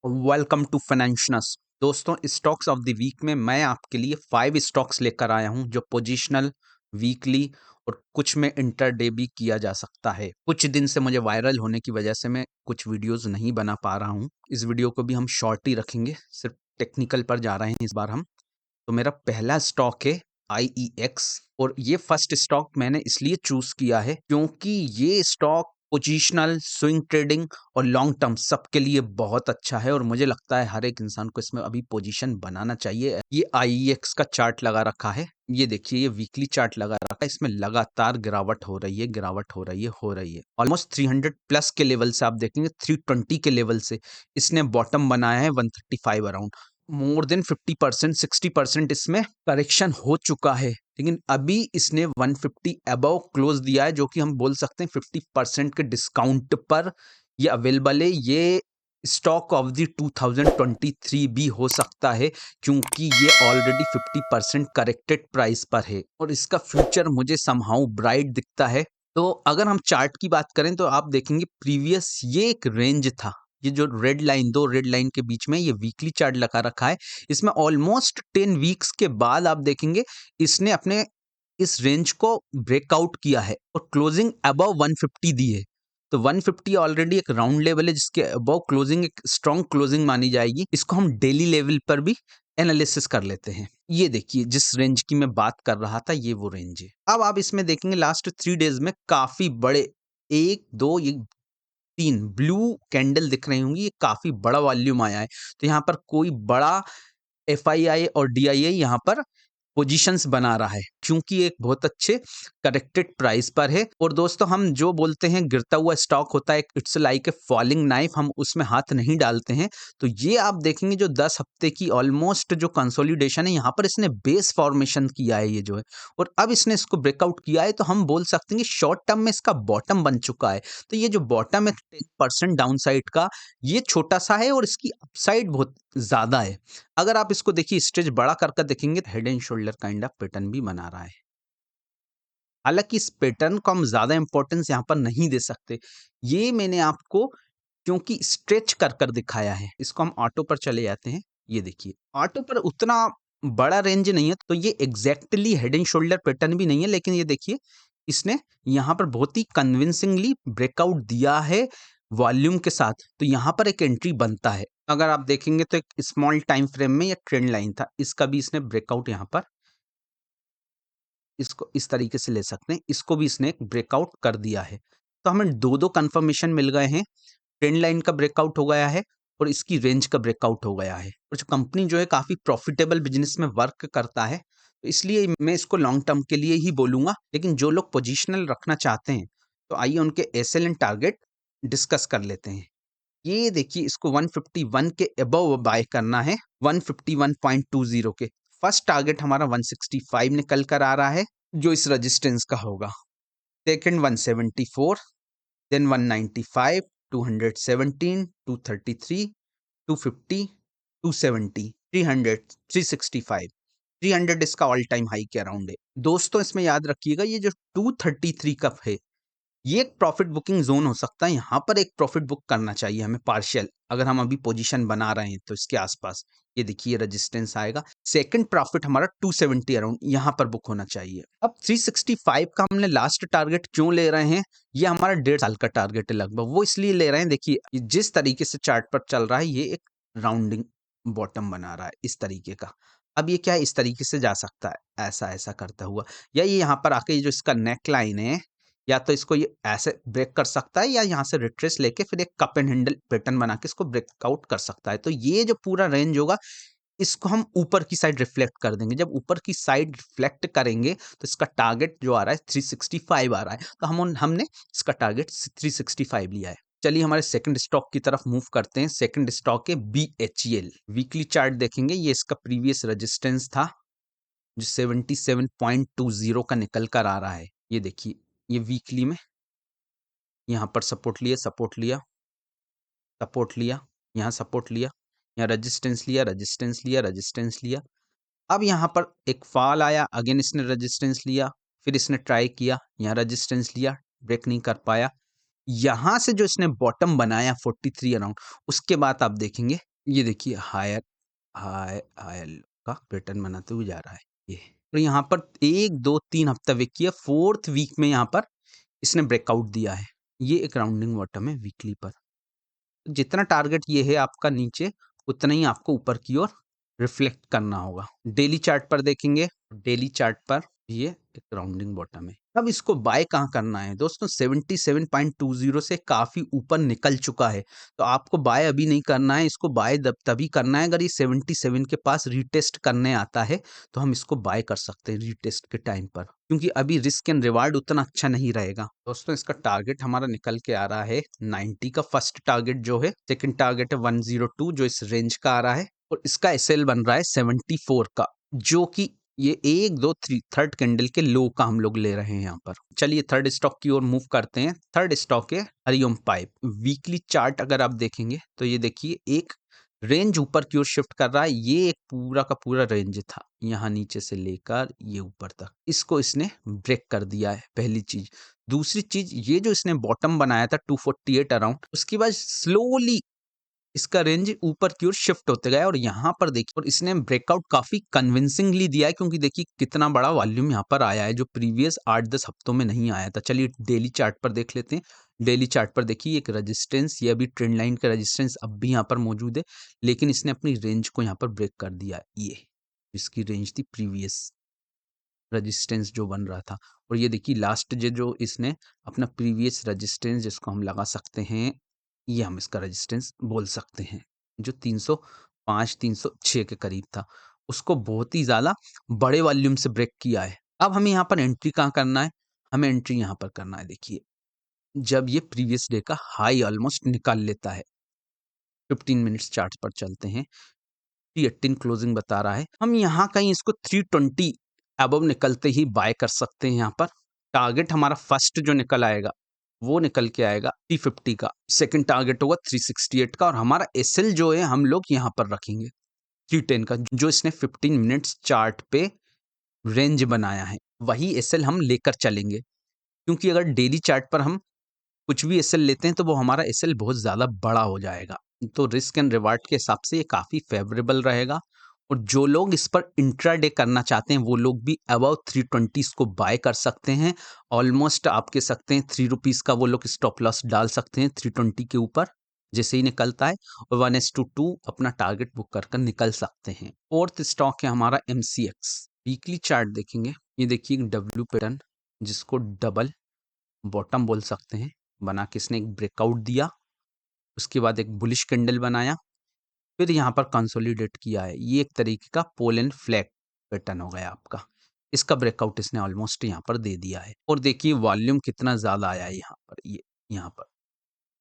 Welcome to financials. दोस्तों, stocks of the week में मैं आपके लिए 5 स्टॉक्स लेकर आया हूं जो पोजिशनल, वीकली और कुछ में इंटरडे भी किया जा सकता है। कुछ दिन से मुझे वायरल होने की वजह से मैं कुछ वीडियोस नहीं बना पा रहा हूं। इस वीडियो को भी हम शॉर्ट ही रखेंगे, सिर्फ टेक्निकल पर जा रहे हैं इस बार हम। तो मेरा पहला स्टॉक है IEX और ये फर्स्ट स्टॉक मैंने इसलिए चूज किया है क्योंकि ये स्टॉक पोजिशनल, स्विंग ट्रेडिंग और लॉन्ग टर्म सबके लिए बहुत अच्छा है और मुझे लगता है हर एक इंसान को इसमें अभी पोजीशन बनाना चाहिए। ये IEX का चार्ट लगा रखा है, ये देखिए, ये वीकली चार्ट लगा रखा है। इसमें लगातार गिरावट हो रही है, गिरावट हो रही है। ऑलमोस्ट 300 प्लस के लेवल से आप देखेंगे, 320 के लेवल से इसने बॉटम बनाया है 135 अराउंड। मोर देन 50%, 60% इसमें करेक्शन हो चुका है, लेकिन अभी इसने 150 अबव क्लोज दिया है, जो कि हम बोल सकते हैं 50% के डिस्काउंट पर ये अवेलेबल है। ये स्टॉक ऑफ द 2023 भी हो सकता है क्योंकि ये ऑलरेडी 50% करेक्टेड प्राइस पर है और इसका फ्यूचर मुझे समहाउ ब्राइट दिखता है। तो अगर हम चार्ट की बात करें तो आप देखेंगे प्रीवियस ये एक रेंज था, ये जो रेड लाइन, दो रेड लाइन के बीच में ये वीकली चार्ट लगा रखा है। इसमें ऑलमोस्ट 10 वीक्स के बाद आप देखेंगे इसने अपने इस रेंज को ब्रेकआउट किया है और क्लोजिंग अबव 150 दी है। तो 150 ऑलरेडी एक राउंड लेवल है जिसके अबव क्लोजिंग एक स्ट्रॉन्ग क्लोजिंग मानी जाएगी। इसको हम डेली लेवल पर भी एनालिसिस कर लेते हैं। ये देखिए, जिस रेंज की मैं बात कर रहा था ये वो रेंज है। अब आप इसमें देखेंगे लास्ट 3 डेज में काफी बड़े, एक दो ये 3 ब्लू कैंडल दिख रही होंगी, ये काफी बड़ा वॉल्यूम आया है। तो यहाँ पर कोई बड़ा FII और DII यहाँ पर पोजीशंस बना रहा है क्योंकि एक बहुत अच्छे करेक्टेड प्राइस पर है। और दोस्तों, हम जो बोलते हैं गिरता हुआ स्टॉक होता है, it's like a falling knife, हम उसमें हाथ नहीं डालते हैं। तो ये आप देखेंगे जो 10 हफ्ते की ऑलमोस्ट जो कंसोलिडेशन है, यहाँ पर इसने बेस फॉर्मेशन किया है ये जो है, और अब इसने इसको ब्रेकआउट किया है। तो हम बोल सकते हैं कि शॉर्ट टर्म में इसका बॉटम बन चुका है। तो ये जो बॉटम है 10% डाउन साइड का, ये छोटा सा है और इसकी अपसाइड बहुत ज्यादा है। अगर आप इसको देखिए, स्टेज बड़ा करके देखेंगे, head and shoulder kind of pattern भी बना रहा है। हालांकि इस पैटर्न को हम ज्यादा इंपॉर्टेंस यहाँ पर नहीं दे सकते। ये मैंने आपको क्योंकि स्ट्रेच कर कर दिखाया है। इसको हम ऑटो पर चले जाते हैं। ये देखिए, ऑटो पर उतना बड़ा रेंज नहीं है, तो ये exactly head and shoulder pattern भी नहीं है, लेकिन ये देखिए इसने यहाँ पर बहुत ही कन्विंसिंगली ब्रेकआउट दिया है वॉल्यूम के साथ। तो यहाँ पर एक एंट्री बनता है। अगर आप देखेंगे तो एक स्मॉल टाइम फ्रेम में ये ट्रेंड लाइन था, इसका भी इसने ब्रेकआउट यहाँ पर, इसको इस तरीके से ले सकते हैं, इसको भी इसने ब्रेकआउट कर दिया है। तो हमें दो दो कंफर्मेशन मिल गए हैं, ट्रेंड लाइन का ब्रेकआउट हो गया है और इसकी रेंज का ब्रेकआउट हो गया है। और जो कंपनी जो है काफी प्रॉफिटेबल बिजनेस में वर्क करता है, तो इसलिए मैं इसको लॉन्ग टर्म के लिए ही बोलूंगा। लेकिन जो लोग पोजिशनल रखना चाहते हैं तो आइए उनके SL एंड टारगेट डिस्कस कर लेते हैं। ये देखिए, इसको 151 के अबव बाय करना है, 151.20 के। फर्स्ट टारगेट हमारा 165 निकल कर आ रहा है, जो इस रेजिस्टेंस का होगा। सेकंड 174, देन 195, 217, 233, 250, 270, 300, 365, 300 इसका ऑल टाइम हाई के अराउंड है। दोस्तों, इसमें याद रखिएगा ये जो 233 का है, ये एक प्रॉफिट बुकिंग जोन हो सकता है। यहाँ पर एक प्रॉफिट बुक करना चाहिए हमें पार्शियल, अगर हम अभी पोजीशन बना रहे हैं तो इसके आसपास। ये देखिए रेजिस्टेंस आएगा। सेकंड प्रॉफिट हमारा 270 अराउंड यहाँ पर बुक होना चाहिए। अब 365 का हमने लास्ट टारगेट क्यों ले रहे हैं? ये हमारा 1.5 साल का टारगेट है लगभग, वो इसलिए ले रहे हैं। देखिए, ये जिस तरीके से चार्ट पर चल रहा है, ये एक राउंडिंग बॉटम बना रहा है इस तरीके का। अब ये क्या है, इस तरीके से जा सकता है ऐसा ऐसा करता हुआ, या ये यहाँ पर आके ये जो इसका नेक लाइन है, या तो इसको ये ऐसे ब्रेक कर सकता है, या यहाँ से रिट्रेस लेके फिर एक कप एंड हैंडल पैटर्न बना के इसको ब्रेकआउट कर सकता है। तो ये जो पूरा रेंज होगा, इसको हम ऊपर की साइड रिफ्लेक्ट कर देंगे। जब ऊपर की साइड रिफ्लेक्ट करेंगे तो इसका टारगेट जो आ रहा है 365 आ रहा है। तो हमने इसका टारगेट 365 लिया है। चलिए हमारे सेकंड स्टॉक की तरफ मूव करते हैं। सेकंड स्टॉक है BHEL। वीकली चार्ट देखेंगे, ये इसका प्रीवियस रेजिस्टेंस था जो 77.20 का निकल कर आ रहा है। ये देखिए, ये वीकली में यहाँ पर सपोर्ट लिया, सपोर्ट लिया, सपोर्ट लिया, यहाँ सपोर्ट लिया, यहाँ रेजिस्टेंस लिया, रेजिस्टेंस लिया, रेजिस्टेंस लिया। अब यहाँ पर एक फॉल आया, अगेन इसने रेजिस्टेंस लिया, फिर इसने ट्राई किया, यहाँ रेजिस्टेंस लिया, ब्रेक नहीं कर पाया। यहाँ से जो इसने बॉटम बनाया 43 अराउंड, उसके बाद आप देखेंगे ये देखिए हायर हायर लो का पैटर्न बनाते हुए जा रहा है ये। और यहाँ पर 1, 2, 3 हफ्ता वेट किया, 4th वीक में यहाँ पर इसने ब्रेकआउट दिया है। ये एक राउंडिंग बॉटम है वीकली पर। जितना टारगेट ये है आपका नीचे, उतना ही आपको ऊपर की ओर रिफ्लेक्ट करना होगा। डेली चार्ट पर देखेंगे, डेली चार्ट पर ये एक राउंडिंग बॉटम है। अब इसको बाय कहाँ करना है दोस्तों? 77.20 से काफी ऊपर निकल चुका है, तो आपको बाय अभी नहीं करना है, इसको बाय तभी करना है अगर ये 77 के पास रीटेस्ट करने आता है, तो हम इसको बाय कर सकते हैं रीटेस्ट के टाइम पर, क्योंकि अभी रिस्क एंड रिवार्ड उतना अच्छा नहीं रहेगा। दोस्तों इसका टारगेट हमारा निकल के आ रहा है 90 का, फर्स्ट टारगेट जो है, सेकंड टारगेट है 102 जो इस रेंज का आ रहा है, और इसका एसएल बन रहा है 74 का, जो कि ये 1, 2, 3 थर्ड कैंडल के लो का हम लोग ले रहे हैं यहाँ पर। चलिए थर्ड स्टॉक की ओर मूव करते हैं। थर्ड स्टॉक है हरिओम पाइप। वीकली चार्ट अगर आप देखेंगे तो ये देखिए एक रेंज ऊपर की ओर शिफ्ट कर रहा है। ये एक पूरा का पूरा रेंज था, यहाँ नीचे से लेकर ये ऊपर तक, इसको इसने ब्रेक कर दिया है, पहली चीज। दूसरी चीज, ये जो इसने बॉटम बनाया था 248 अराउंड, उसके बाद स्लोली इसका रेंज ऊपर की ओर शिफ्ट होते गया, और यहाँ पर देखिए, और इसने ब्रेकआउट काफी कन्विंसिंगली दिया है, क्योंकि देखिए कितना बड़ा वॉल्यूम यहाँ पर आया है जो प्रीवियस 8-10 हफ्तों में नहीं आया था। चलिए डेली चार्ट पर देख लेते हैं। डेली चार्ट पर देखिए एक रेजिस्टेंस, ये अभी ट्रेंड लाइन का रेजिस्टेंस अब भी यहाँ पर मौजूद है, लेकिन इसने अपनी रेंज को यहाँ पर ब्रेक कर दिया है। ये इसकी रेंज थी प्रीवियस रेजिस्टेंस जो बन रहा था, और ये देखिए लास्ट जो इसने अपना प्रीवियस रेजिस्टेंस जिसको हम लगा सकते हैं, ये हम इसका रेजिस्टेंस बोल सकते हैं, जो 305 306 के करीब था, उसको बहुत ही ज़्यादा बड़े वॉल्यूम से ब्रेक किया है। अब हमें यहाँ पर एंट्री कहाँ करना है? हमें एंट्री यहाँ पर करना है। देखिए जब ये प्रीवियस डे का हाई ऑलमोस्ट निकाल लेता है, 15 मिनट्स चार्ट पर चलते हैं, 318 क्लोजिंग बता रहा है, हम यहाँ कहीं इसको 320 अबव निकलते ही बाय कर सकते हैं। यहाँ पर टारगेट हमारा फर्स्ट जो निकल आएगा वो निकल के आएगा 350 का, सेकंड टारगेट होगा 368 का, और हमारा एसएल जो है हम लोग यहाँ पर रखेंगे 310 का, जो इसने 15 मिनट्स चार्ट पे रेंज बनाया है, वही एसएल हम लेकर चलेंगे। क्योंकि अगर डेली चार्ट पर हम कुछ भी एसएल लेते हैं तो वो हमारा एसएल बहुत ज़्यादा बड़ा हो जाएगा, तो रिस्क एंड रिवार्ड के हिसाब से ये काफ़ी फेवरेबल रहेगा। और जो लोग इस पर इंट्राडे करना चाहते हैं वो लोग भी अबाउ 320 को बाय कर सकते हैं। ऑलमोस्ट आप कह सकते हैं 3 रुपीज़ का वो लोग स्टॉप लॉस डाल सकते हैं 320 के ऊपर जैसे ही निकलता है, और 1:2 अपना टारगेट बुक कर निकल सकते हैं। फोर्थ स्टॉक है हमारा MCX। वीकली चार्ट देखेंगे, ये देखिए डब्ल्यू पैटर्न जिसको डबल बॉटम बोल सकते हैं, बना के इसने एक ब्रेकआउट दिया, उसके बाद एक बुलिश कैंडल बनाया, फिर यहाँ पर कंसोलिडेट किया है। ये एक तरीके का पोल एंड फ्लैग पैटर्न हो गया आपका। इसका ब्रेकआउट इसने ऑलमोस्ट यहाँ पर दे दिया है, और देखिए वॉल्यूम कितना ज़्यादा आया है यहाँ पर। ये यहाँ पर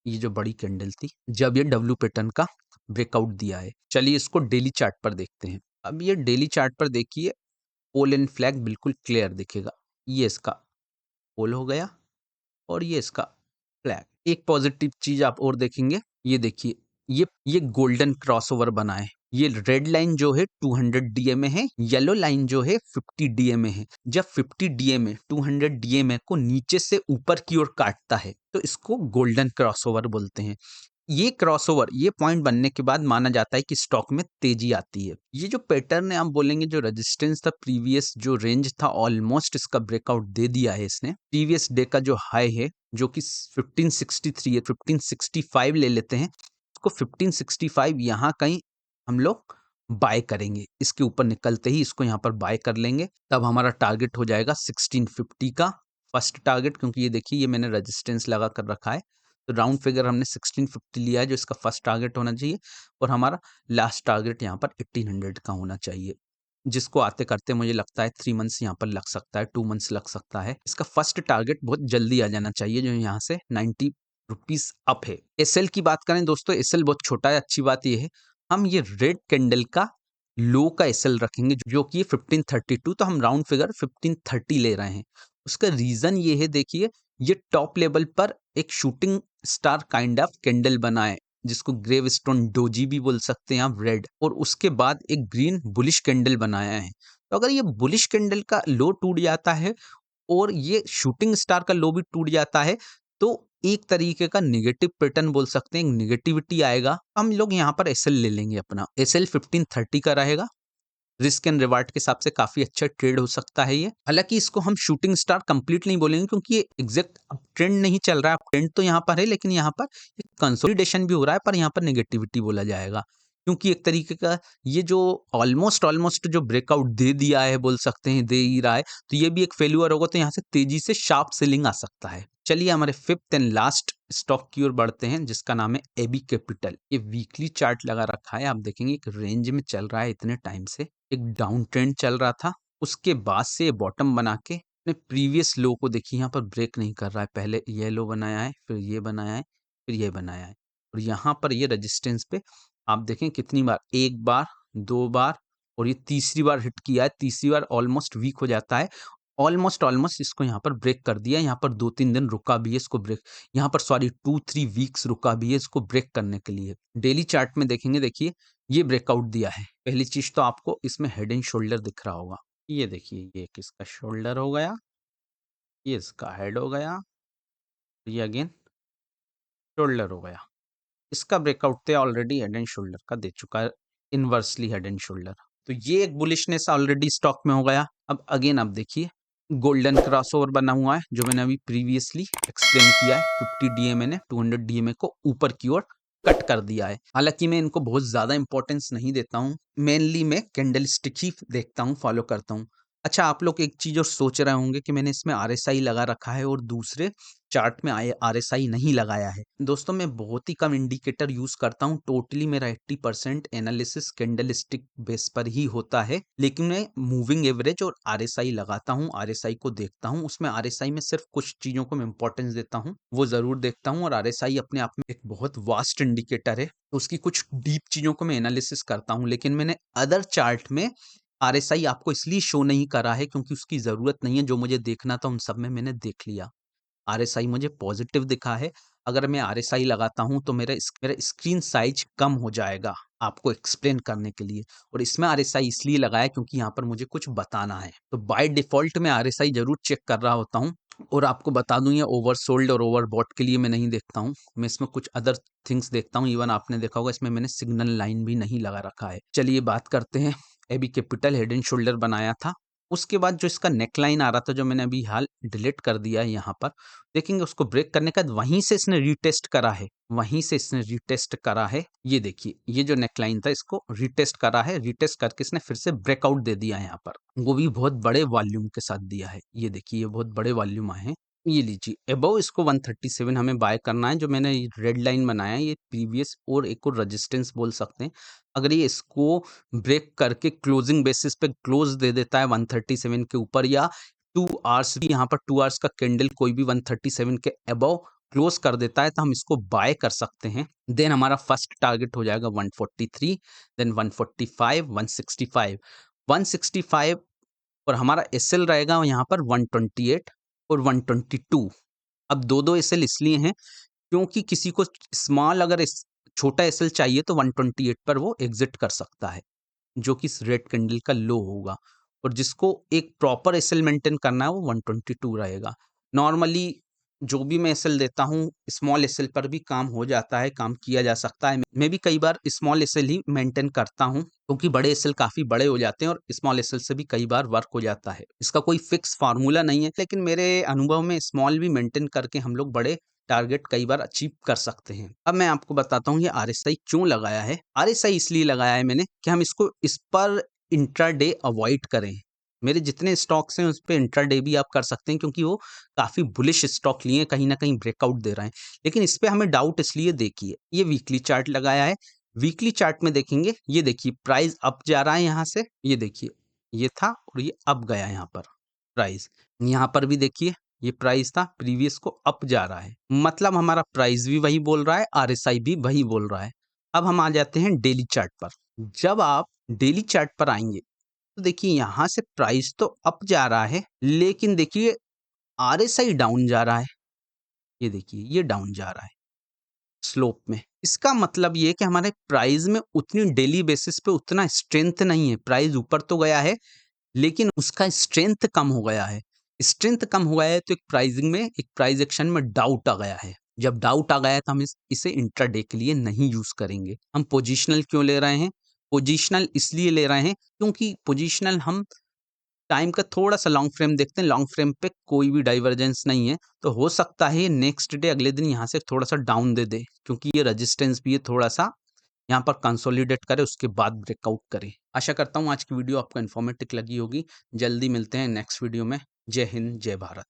ये जो बड़ी कैंडल थी जब ये डब्ल्यू पैटर्न का ब्रेकआउट दिया है। चलिए इसको डेली चार्ट पर देखते हैं। अब ये डेली चार्ट पर देखिए पोल एंड फ्लैग बिल्कुल क्लियर दिखेगा। ये इसका पोल हो गया और ये इसका फ्लैग। एक पॉजिटिव चीज आप और देखेंगे, ये देखिए ये गोल्डन क्रॉसओवर बना है। ये रेड लाइन जो है 200 डीएमए है, येलो लाइन जो है 50 डीएमए है। जब 50 डीएमए 200 डीएमए को नीचे से ऊपर की ओर काटता है तो इसको गोल्डन क्रॉसओवर बोलते हैं। ये क्रॉसओवर, ये पॉइंट बनने के बाद माना जाता है कि स्टॉक में तेजी आती है। ये जो पैटर्न है आप बोलेंगे जो रेजिस्टेंस था, प्रीवियस जो रेंज था, ऑलमोस्ट इसका ब्रेकआउट दे दिया है इसने। प्रीवियस डे का जो हाई है जो कि 1563 है, 1565 ले लेते हैं इसको। 1565 यहाँ कहीं हम लोग बाय करेंगे, इसके ऊपर निकलते ही इसको यहाँ पर बाय कर लेंगे, तब हमारा टारगेट हो जाएगा 1650 का फर्स्ट टारगेट। क्योंकि ये देखिए ये मैंने रेजिस्टेंस लगा कर रखा है, तो राउंड फिगर हमने 1650 लिया है जो इसका फर्स्ट टारगेट होना चाहिए, और हमारा लास्ट टारगेट यहाँ पर 1800 का होना चाहिए, जिसको आते करते मुझे लगता है 3 मंथ्स यहाँ पर लग सकता है, 2 मंथ्स लग सकता है। इसका फर्स्ट टारगेट बहुत जल्दी आ जाना चाहिए जो यहाँ से 90 रुपीज अप है। एसएल की बात करें दोस्तों, एसएल बहुत छोटा है। अच्छी बात ये है हम ये रेड कैंडल का लो का एसएल रखेंगे जो कि 1532, तो हम राउंड फिगर 1530 ले रहे हैं। उसका रीजन ये है, देखिए ये टॉप लेवल पर एक shooting star kind of candle बना है जिसको ग्रेव स्टोन डोजी भी बोल सकते हैं आप, रेड, और उसके बाद एक ग्रीन बुलिश कैंडल बनाया है। तो अगर ये बुलिश कैंडल का लो टूट जाता है और ये शूटिंग स्टार का लो भी टूट जाता है, तो एक तरीके का नेगेटिव पैटर्न बोल सकते हैं, नेगेटिविटी आएगा। हम लोग यहाँ पर एसएल ले लेंगे, अपना एसएल 1530 का रहेगा। रिस्क एंड रिवार्ड के हिसाब से काफी अच्छा ट्रेड हो सकता है ये। हालांकि इसको हम शूटिंग स्टार कंप्लीट नहीं बोलेंगे, क्योंकि ये एग्जैक्ट अब ट्रेंड नहीं चल रहा है। ट्रेंड तो यहाँ पर है, लेकिन यहाँ पर कंसोलिडेशन भी हो रहा है, पर यहाँ पर नेगेटिविटी बोला जाएगा, क्योंकि एक तरीके का ये जो ऑलमोस्ट ऑलमोस्ट जो ब्रेकआउट दे दिया है, बोल सकते हैं दे ही रहा है, तो ये भी एक फेल्यूर होगा, तो यहाँ से तेजी से शार्प सेलिंग आ सकता है। चलिए हमारे फिफ्थ एंड लास्ट स्टॉक की ओर बढ़ते हैं, जिसका नाम है एबी कैपिटल। ये वीकली चार्ट लगा रखा है, आप देखेंगे एक रेंज में चल रहा है इतने टाइम से। एक डाउन ट्रेंड चल रहा था, उसके बाद से ये बॉटम बना के अपने प्रीवियस लो को देखिए यहाँ पर ब्रेक नहीं कर रहा है। पहले ये लो बनाया है, फिर ये बनाया है, फिर ये बनाया है, और यहाँ पर ये रेजिस्टेंस पे आप देखें कितनी बार, एक बार, दो बार, और ये तीसरी बार हिट किया है। तीसरी बार ऑलमोस्ट वीक हो जाता है। ऑलमोस्ट ऑलमोस्ट इसको यहाँ पर ब्रेक कर दिया। यहाँ पर 2-3 दिन रुका भी है इसको ब्रेक, यहाँ पर सॉरी 2-3 वीक्स रुका भी है इसको ब्रेक करने के लिए। डेली चार्ट में देखेंगे, देखिए ये ब्रेकआउट दिया है। पहली चीज तो आपको इसमें हेड एंड शोल्डर दिख रहा होगा। ये देखिए, ये किसका शोल्डर हो गया, ये इसका हेड हो गया, ये अगेन शोल्डर हो गया। इसका ब्रेकआउट तो ऑलरेडी हेड एंड शोल्डर का दे चुका है, इनवर्सली हेड एंड शोल्डर। तो ये एक बुलिशनेस ऑलरेडी स्टॉक में हो गया। अब अगेन आप देखिए गोल्डन क्रॉसओवर बना हुआ है, जो मैंने अभी प्रीवियसली एक्सप्लेन किया है। 50 डीएमए ने 200 डीएमए को ऊपर की ओर कट कर दिया है। हालांकि मैं इनको बहुत ज्यादा इंपॉर्टेंस नहीं देता हूँ, मेनली मैं कैंडल स्टिक ही देखता हूँ, फॉलो करता हूँ। अच्छा, आप लोग एक चीज और सोच रहे होंगे कि मैंने इसमें आरएसआई लगा रखा है और दूसरे चार्ट में आरएसआई नहीं लगाया है। दोस्तों, मैं बहुत ही कम इंडिकेटर यूज करता हूँ। टोटली मेरा 80% एनालिसिस कैंडल स्टिक बेस पर ही होता है, लेकिन मैं मूविंग एवरेज और आरएसआई लगाता हूँ, आरएसआई को देखता हूँ। उसमें आरएसआई में सिर्फ कुछ चीजों को मैं इंपॉर्टेंस देता हूँ, वो जरूर देखता हूँ। और आरएसआई अपने आप में एक बहुत वास्ट इंडिकेटर है, उसकी कुछ डीप चीजों को मैं एनालिसिस करता हूँ। लेकिन मैंने अदर चार्ट में आरएसआई आपको इसलिए शो नहीं करा है क्योंकि उसकी जरूरत नहीं है। जो मुझे देखना था उन सब में मैंने देख लिया। आरएसआई मुझे पॉजिटिव दिखा है। अगर मैं आरएसआई लगाता हूं तो मेरा स्क्रीन साइज कम हो जाएगा आपको एक्सप्लेन करने के लिए। और इसमें आरएसआई इसलिए लगाया क्योंकि यहाँ पर मुझे कुछ बताना है। तो बाय डिफॉल्ट मैं आरएसआई जरूर चेक कर रहा होता हूँ। और आपको बता दूं, ये ओवरसोल्ड और ओवरबॉट के लिए मैं नहीं देखता हूँ, मैं इसमें कुछ अदर थिंग्स देखता हूँ। इवन आपने देखा होगा इसमें मैंने सिग्नल लाइन भी नहीं लगा रखा है। चलिए बात करते हैं, AB capital head and shoulder बनाया था। उसके बाद जो इसका नेकलाइन आ रहा था, जो मैंने अभी हाल डिलीट कर दिया है यहाँ पर, देखेंगे उसको ब्रेक करने के बाद वहीं से इसने रीटेस्ट करा है, वहीं से इसने रीटेस्ट करा है। ये देखिए, ये जो नेकलाइन था इसको रीटेस्ट करा है, रीटेस्ट करके इसने फिर से ब्रेकआउट दे दिया है यहाँ पर, वो भी बहुत बड़े वॉल्यूम के साथ दिया है। ये देखिए, ये बहुत बड़े वॉल्यूम आए हैं। ये लीजिए अबव इसको 137 हमें बाय करना है। जो मैंने रेड लाइन बनाया है, ये प्रीवियस और एक और रेजिस्टेंस बोल सकते हैं। अगर ये इसको ब्रेक करके क्लोजिंग बेसिस पे क्लोज दे देता है 137 के ऊपर, या 2 आवर्स भी, यहाँ पर 2 आवर्स का कैंडल कोई भी 137 के अबव क्लोज कर देता है, तो हम इसको बाय कर सकते हैं। देन हमारा फर्स्ट टारगेट हो जाएगा 143, देन 145, 165, 165, और हमारा एसएल रहेगा यहाँ पर 128 और 122। अब दो दो एसएल इसलिए हैं क्योंकि किसी को स्मॉल अगर छोटा एसएल चाहिए तो 128 पर वो एग्जिट कर सकता है, जो कि इस रेड कैंडल का लो होगा। और जिसको एक प्रॉपर एसएल मेंटेन करना है वो 122 रहेगा। नॉर्मली जो भी मैं एसएल देता हूँ, स्मॉल एसएल पर भी काम हो जाता है, काम किया जा सकता है। मैं भी कई बार स्मॉल एसएल ही मेंटेन करता हूँ, क्योंकि बड़े एसएल काफी बड़े हो जाते हैं और स्मॉल एसएल से भी कई बार वर्क हो जाता है। इसका कोई फिक्स फार्मूला नहीं है, लेकिन मेरे अनुभव में स्मॉल भी मेंटेन करके हम लोग बड़े टारगेट कई बार अचीव कर सकते हैं। अब मैं आपको बताता हूँ ये आरएसआई क्यों लगाया है। आरएसआई इसलिए लगाया है मैंने कि हम इसको इस पर इंट्राडे अवॉइड करें। मेरे जितने स्टॉक्स हैं उस पे इंट्राडे भी आप कर सकते हैं, क्योंकि वो काफी बुलिश स्टॉक लिए कहीं ना कहीं ब्रेकआउट दे रहे हैं। लेकिन इस पे हमें डाउट इसलिए, देखिए ये वीकली चार्ट लगाया है। वीकली चार्ट में देखेंगे, ये देखिए प्राइस अप जा रहा है यहाँ से, ये देखिए ये था और ये अप गया यहाँ पर प्राइस। यहाँ पर भी देखिए ये प्राइस था, प्रीवियस को अप जा रहा है, मतलब हमारा प्राइस भी वही बोल रहा है, आरएसआई भी वही बोल रहा है। अब हम आ जाते हैं डेली चार्ट पर। जब आप डेली चार्ट पर आएंगे तो देखिए यहाँ से प्राइस तो अप जा रहा है, लेकिन देखिए आरएसआई डाउन जा रहा है। ये देखिए ये डाउन जा रहा है स्लोप में। इसका मतलब ये है कि हमारे प्राइस में उतनी डेली बेसिस पे उतना स्ट्रेंथ नहीं है। प्राइस ऊपर तो गया है, लेकिन उसका स्ट्रेंथ कम हो गया है। स्ट्रेंथ कम हो गया है तो एक प्राइसिंग में, एक प्राइस एक्शन में डाउट आ गया है। जब डाउट आ गया है तो हम इसे इंट्राडे के लिए नहीं यूज़ करेंगे। हम पोजिशनल क्यों ले रहे हैं? पोजिशनल इसलिए ले रहे हैं क्योंकि पोजिशनल हम टाइम का थोड़ा-सा लॉन्ग फ्रेम देखते हैं, लॉन्ग फ्रेम पे कोई भी डाइवर्जेंस नहीं है, तो हो सकता है ये नेक्स्ट डे अगले दिन यहाँ से थोड़ा-सा डाउन दे दे, क्योंकि ये रेजिस्टेंस भी है थोड़ा-सा यहाँ पर कंसोलिडेट करे उसके बाद ब्रेकआउट करे। आशा करता हूँ आज की वीडियो आपको इन्फॉर्मेटिव लगी होगी। जल्दी मिलते हैं नेक्स्ट वीडियो में। जय हिंद, जय भारत।